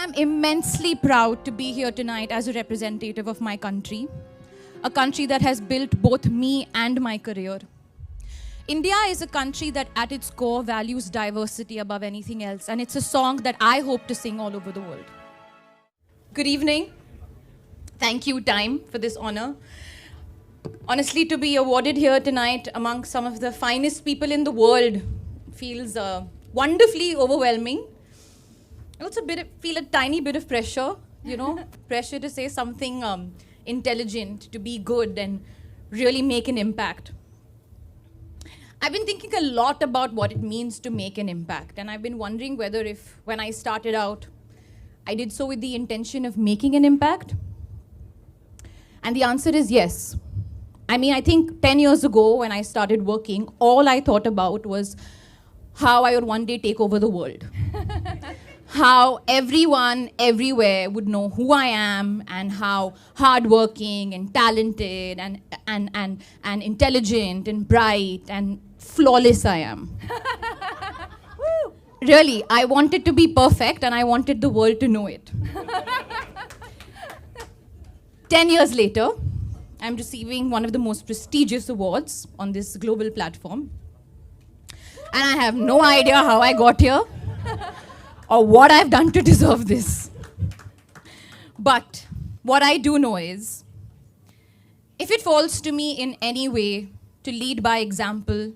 am immensely proud to be here tonight as a representative of my country, a country that has built both me and my career. India is a country that at its core values diversity above anything else, and it's a song that I hope to sing all over the world. Good evening. Thank you, Time, for this honor. Honestly, to be awarded here tonight among some of the finest people in the world feels wonderfully overwhelming. I also feel a tiny bit of pressure, pressure to say something intelligent, to be good and really make an impact. I've been thinking a lot about what it means to make an impact, and I've been wondering whether when I started out, I did so with the intention of making an impact. And the answer is yes. I think 10 years ago when I started working, all I thought about was how I would one day take over the world. How everyone, everywhere would know who I am and how hardworking and talented and intelligent and bright and flawless I am. Really, I wanted to be perfect and I wanted the world to know it. 10 years later, I'm receiving one of the most prestigious awards on this global platform. And I have no idea how I got here or what I've done to deserve this. But what I do know is, if it falls to me in any way to lead by example,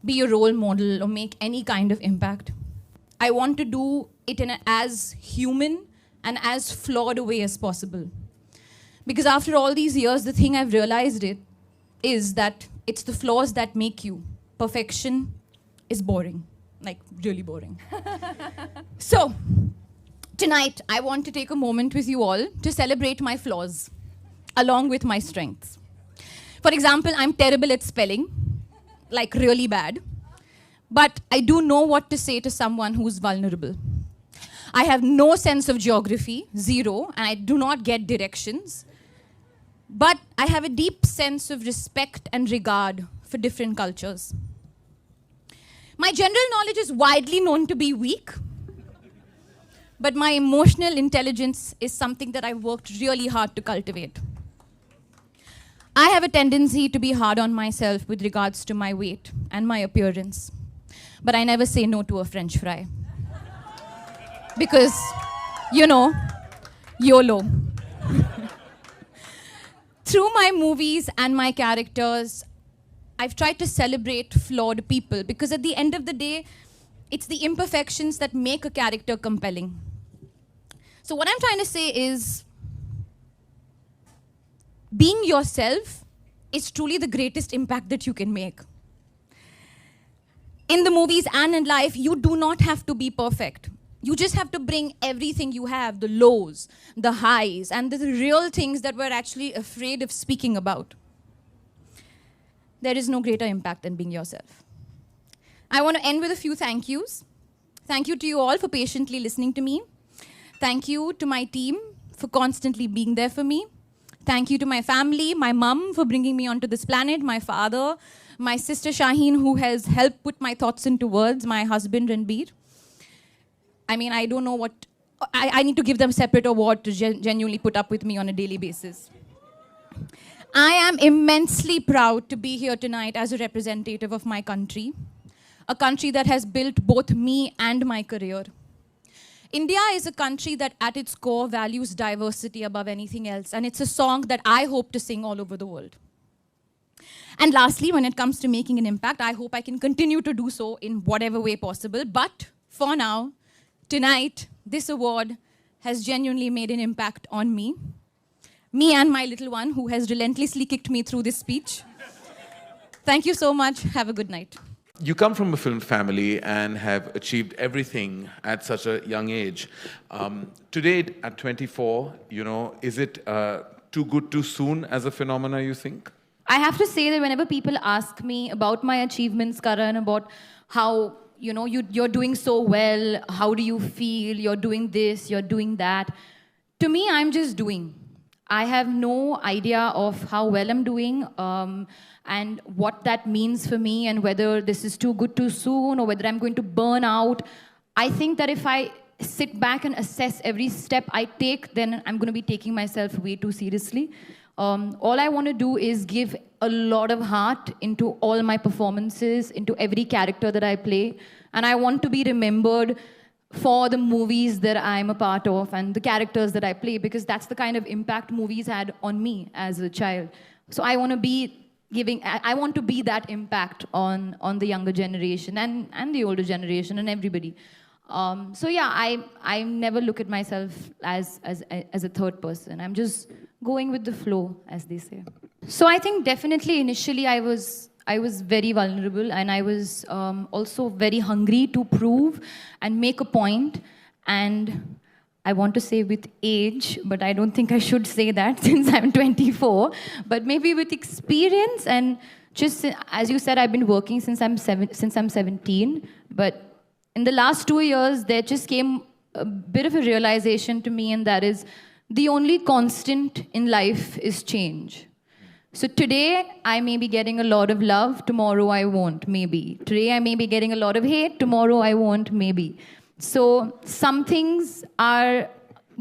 be a role model, or make any kind of impact, I want to do it in as human and as flawed a way as possible. Because after all these years, the thing I've realized is that it's the flaws that make you. Perfection is boring, like really boring. So, tonight, I want to take a moment with you all to celebrate my flaws, along with my strengths. For example, I'm terrible at spelling, like really bad. But I do know what to say to someone who's vulnerable. I have no sense of geography, zero, and I do not get directions. But I have a deep sense of respect and regard for different cultures. My general knowledge is widely known to be weak, but my emotional intelligence is something that I've worked really hard to cultivate. I have a tendency to be hard on myself with regards to my weight and my appearance, but I never say no to a French fry. Because, YOLO. Through my movies and my characters, I've tried to celebrate flawed people, because at the end of the day, it's the imperfections that make a character compelling. So what I'm trying to say is, being yourself is truly the greatest impact that you can make. In the movies and in life, you do not have to be perfect. You just have to bring everything you have, the lows, the highs, and the real things that we're actually afraid of speaking about. There is no greater impact than being yourself. I want to end with a few thank yous. Thank you to you all for patiently listening to me. Thank you to my team for constantly being there for me. Thank you to my family, my mum for bringing me onto this planet, my father, my sister Shaheen, who has helped put my thoughts into words, my husband Ranbir. I don't know what, I need to give them a separate award to genuinely put up with me on a daily basis. I am immensely proud to be here tonight as a representative of my country, a country that has built both me and my career. India is a country that at its core values diversity above anything else, and it's a song that I hope to sing all over the world. And lastly, when it comes to making an impact, I hope I can continue to do so in whatever way possible. But for now, tonight, this award has genuinely made an impact on me. Me and my little one, who has relentlessly kicked me through this speech. Thank you so much. Have a good night. You come from a film family and have achieved everything at such a young age. Today, at 24, is it too good too soon as a phenomena, you think? I have to say that whenever people ask me about my achievements, Karan, about how you're doing so well, how do you feel, you're doing this, you're doing that, to me, I'm just doing. I have no idea of how well I'm doing and what that means for me, and whether this is too good too soon or whether I'm going to burn out. I think that if I sit back and assess every step I take, then I'm going to be taking myself way too seriously. All I want to do is give a lot of heart into all my performances, into every character that I play. And I want to be remembered for the movies that I'm a part of and the characters that I play, because that's the kind of impact movies had on me as a child. So I want to be I want to be that impact on the younger generation and the older generation and everybody. So yeah, I never look at myself as a third person. I'm just going with the flow, as they say. So I think definitely initially I was very vulnerable, and I was also very hungry to prove and make a point. And I want to say with age, but I don't think I should say that since I'm 24. But maybe with experience and just, as you said, I've been working since I'm 17. But in the last 2 years, there just came a bit of a realization to me, and that is the only constant in life is change. So today, I may be getting a lot of love, tomorrow I won't, maybe. Today, I may be getting a lot of hate, tomorrow I won't, maybe. So some things are,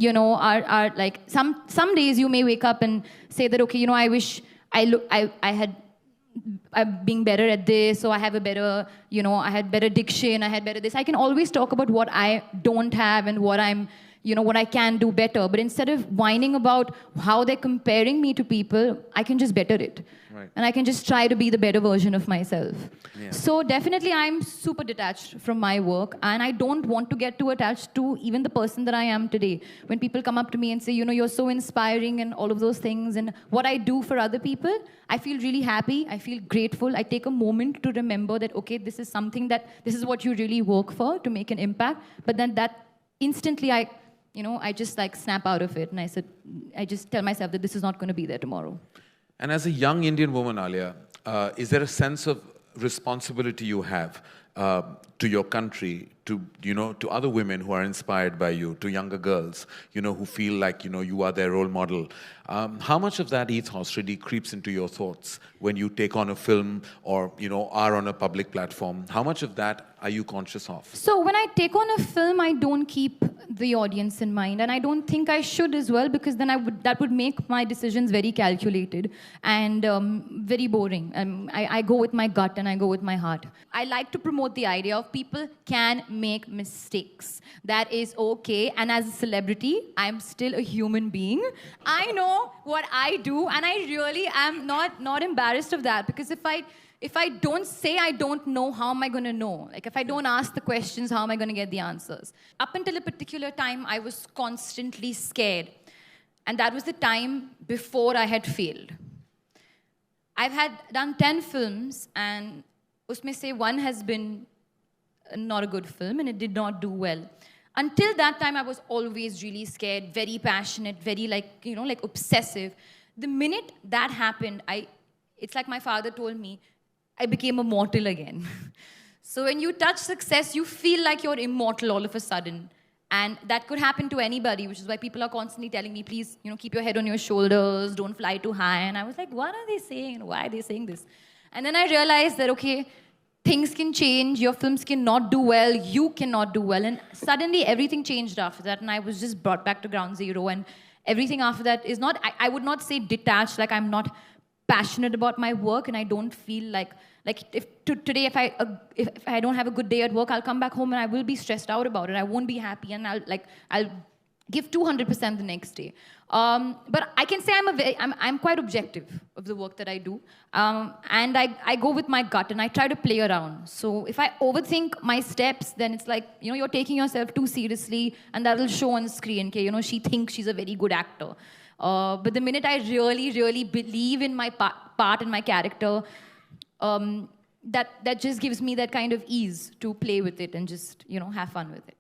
are like, some days you may wake up and say that, okay, I wish I'm being better at this, or I have a better, I had better diction, I had better this. I can always talk about what I don't have and what what I can do better. But instead of whining about how they're comparing me to people, I can just better it. Right. And I can just try to be the better version of myself. Yeah. So definitely I'm super detached from my work, and I don't want to get too attached to even the person that I am today. When people come up to me and say, you're so inspiring and all of those things, and what I do for other people, I feel really happy, I feel grateful. I take a moment to remember that, okay, this is what you really work for, to make an impact. But then that instantly I just like snap out of it, and I just tell myself that this is not going to be there tomorrow. And as a young Indian woman, Alia, is there a sense of responsibility you have to your country, to other women who are inspired by you, to younger girls, who feel like you are their role model? How much of that ethos really creeps into your thoughts when you take on a film or are on a public platform? How much of that are you conscious of? So when I take on a film, I don't keep the audience in mind, and I don't think I should as well, because then that would make my decisions very calculated and very boring. I go with my gut and I go with my heart. I like to promote the idea of people can make mistakes. That is okay. And as a celebrity, I'm still a human being. I know what I do, and I really am not embarrassed of that, because if I don't say, I don't know, how am I going to know? Like, if I don't ask the questions, how am I going to get the answers? Up until a particular time, I was constantly scared. And that was the time before I had failed. I've done 10 films, and usme se one has been not a good film, and it did not do well. Until that time, I was always really scared, very passionate, very like obsessive. The minute that happened, it's like my father told me, I became a mortal again. So when you touch success, you feel like you're immortal all of a sudden. And that could happen to anybody, which is why people are constantly telling me, please, keep your head on your shoulders, don't fly too high. And I was like, what are they saying? Why are they saying this? And then I realized that, okay, things can change, your films cannot do well, you cannot do well. And suddenly everything changed after that, and I was just brought back to ground zero. And everything after that is not, I would not say detached, like I'm not passionate about my work, and I don't feel like today if I don't have a good day at work, I'll come back home and I will be stressed out about it. I won't be happy, and I'll give 200% the next day. But I can say I'm quite objective of the work that I do, and I go with my gut and I try to play around. So if I overthink my steps, then it's like you're taking yourself too seriously, and that'll show on the screen. Okay, she thinks she's a very good actor. But the minute I really, really believe in my part and my character, that just gives me that kind of ease to play with it and just have fun with it.